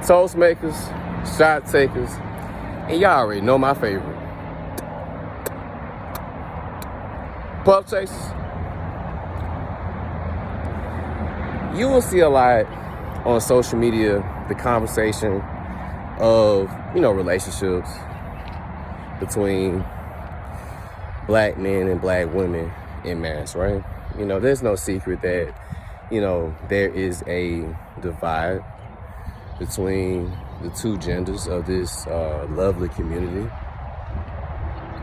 toast makers, shot takers, and y'all already know my favorite, pup chasers. You will see a lot on social media, the conversation of, relationships between black men and black women en masse, right? There's no secret that, there is a divide between the two genders of this lovely community,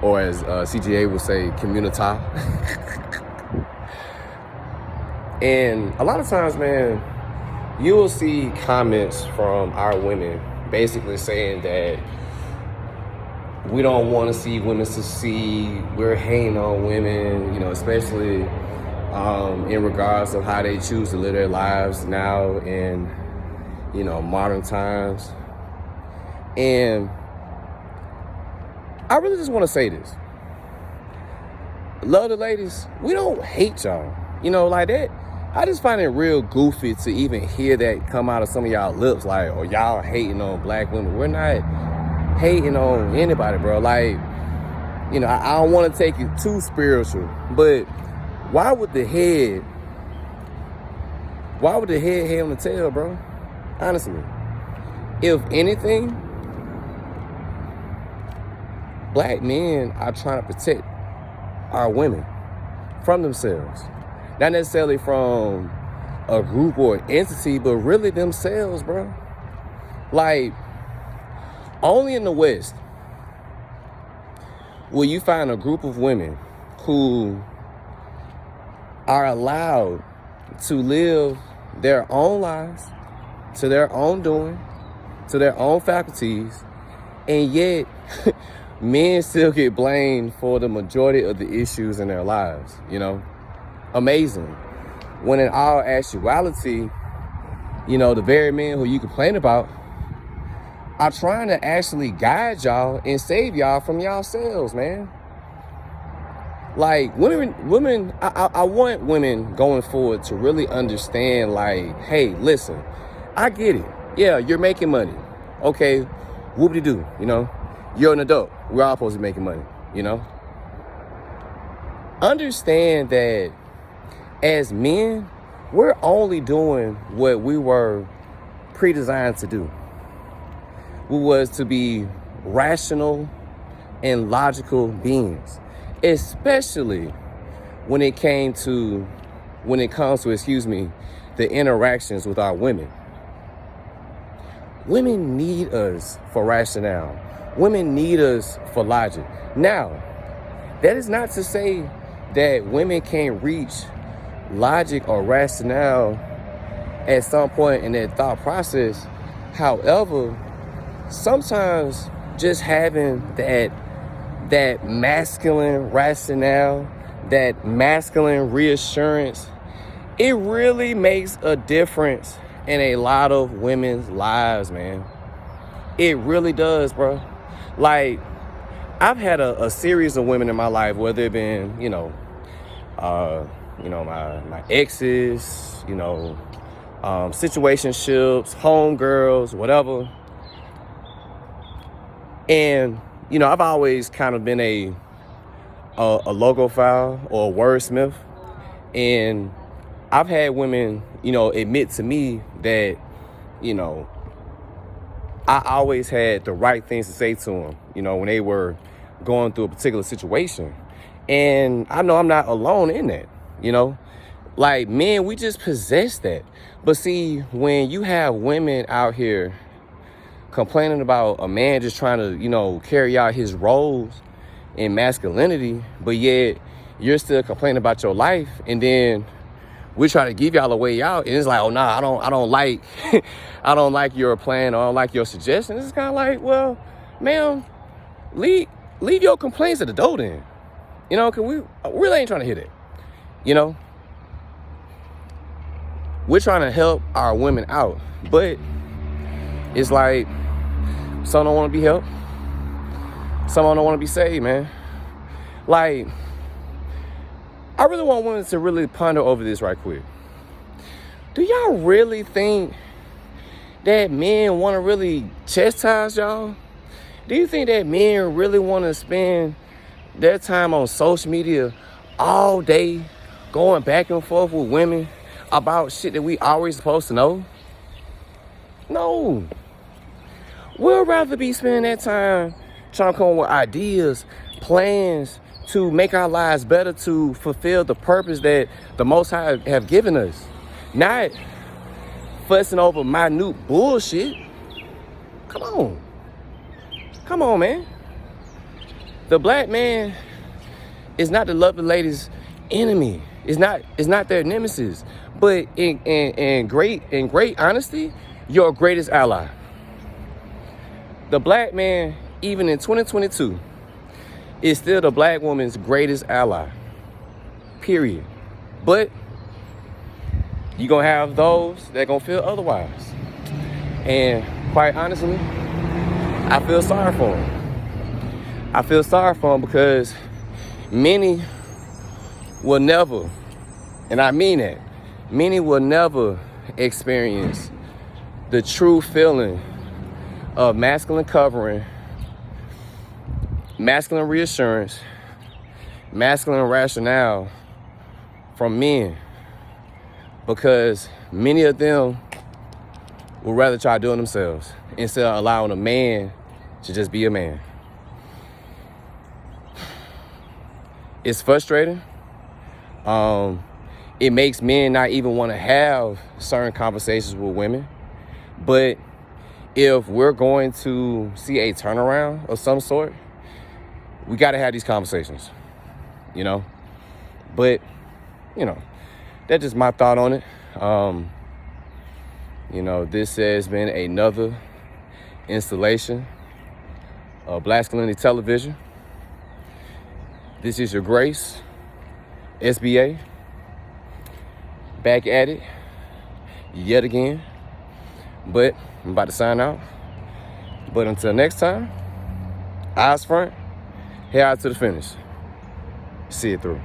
or as CGA would say, communita. And a lot of times, man, you will see comments from our women basically saying that we don't want to see women succeed. We're hating on women, especially in regards of how they choose to live their lives now in, modern times. And I really just want to say this. Love the ladies. We don't hate y'all. Like that. I just find it real goofy to even hear that come out of some of y'all lips, like, oh, y'all hating on black women. We're not hating on anybody, bro. Like, I don't want to take it too spiritual, but why would the head head on the tail, bro? Honestly. If anything, black men are trying to protect our women from themselves. Not necessarily from a group or an entity, but really themselves, bro. Like, only in the West will you find a group of women who are allowed to live their own lives, to their own doing, to their own faculties, and yet men still get blamed for the majority of the issues in their lives, Amazing. When in all actuality, the very men who you complain about are trying to actually guide y'all and save y'all from yourselves, man. Like, women, I want women going forward to really understand, like, hey, listen, I get it. Yeah, you're making money. Okay, whoop-de-doo, You're an adult. We're all supposed to be making money, Understand that as men, we're only doing what we were pre-designed to do. We was to be rational and logical beings, especially when it comes to, the interactions with our women. Women need us for rationale. Women need us for logic. Now, that is not to say that women can't reach logic or rationale at some point in their thought process. However, sometimes just having that masculine rationale, that masculine reassurance, it really makes a difference in a lot of women's lives, man. It really does, bro. Like, I've had a series of women in my life, whether it been, my exes, situationships, homegirls, whatever. And, I've always kind of been a logophile or a wordsmith. And I've had women, admit to me that, I always had the right things to say to them, when they were going through a particular situation. And I know I'm not alone in that, Like, men, we just possess that. But see, when you have women out here complaining about a man just trying to, carry out his roles in masculinity, but yet you're still complaining about your life, and then we try to give y'all a way out, and it's like, oh, nah, I don't like, I don't like your plan, or I don't like your suggestion. It's kind of like, well, ma'am, leave your complaints at the door then, because we really ain't trying to hear that, We're trying to help our women out, but it's like some don't want to be helped, some don't want to be saved, man. Like, I really want women to really ponder over this right quick. Do y'all really think that men want to really chastise y'all? Do you think that men really want to spend their time on social media all day going back and forth with women about shit that we always supposed to know? No. We'd rather be spending that time trying to come up with ideas, plans to make our lives better, to fulfill the purpose that the Most High have given us. Not fussing over minute bullshit. Come on. Come on, man. The black man is not the lovely lady's enemy. It's not their nemesis. But in great honesty, your greatest ally. The black man, even in 2022, is still the black woman's greatest ally. Period. But you're going to have those that going to feel otherwise. And quite honestly, I feel sorry for them. I feel sorry for them because many will never, and I mean that, many will never experience the true feeling of masculine covering, masculine reassurance, masculine rationale from men, because many of them would rather try doing themselves instead of allowing a man to just be a man. It's frustrating. It makes men not even want to have certain conversations with women. But if we're going to see a turnaround of some sort, we got to have these conversations, you know? But, you know, that's just my thought on it. You know, this has been another installation of Blasculinity Television. This is your Grace, SBA, back at it yet again. But I'm about to sign out. But until next time, eyes front, head out to the finish. See it through.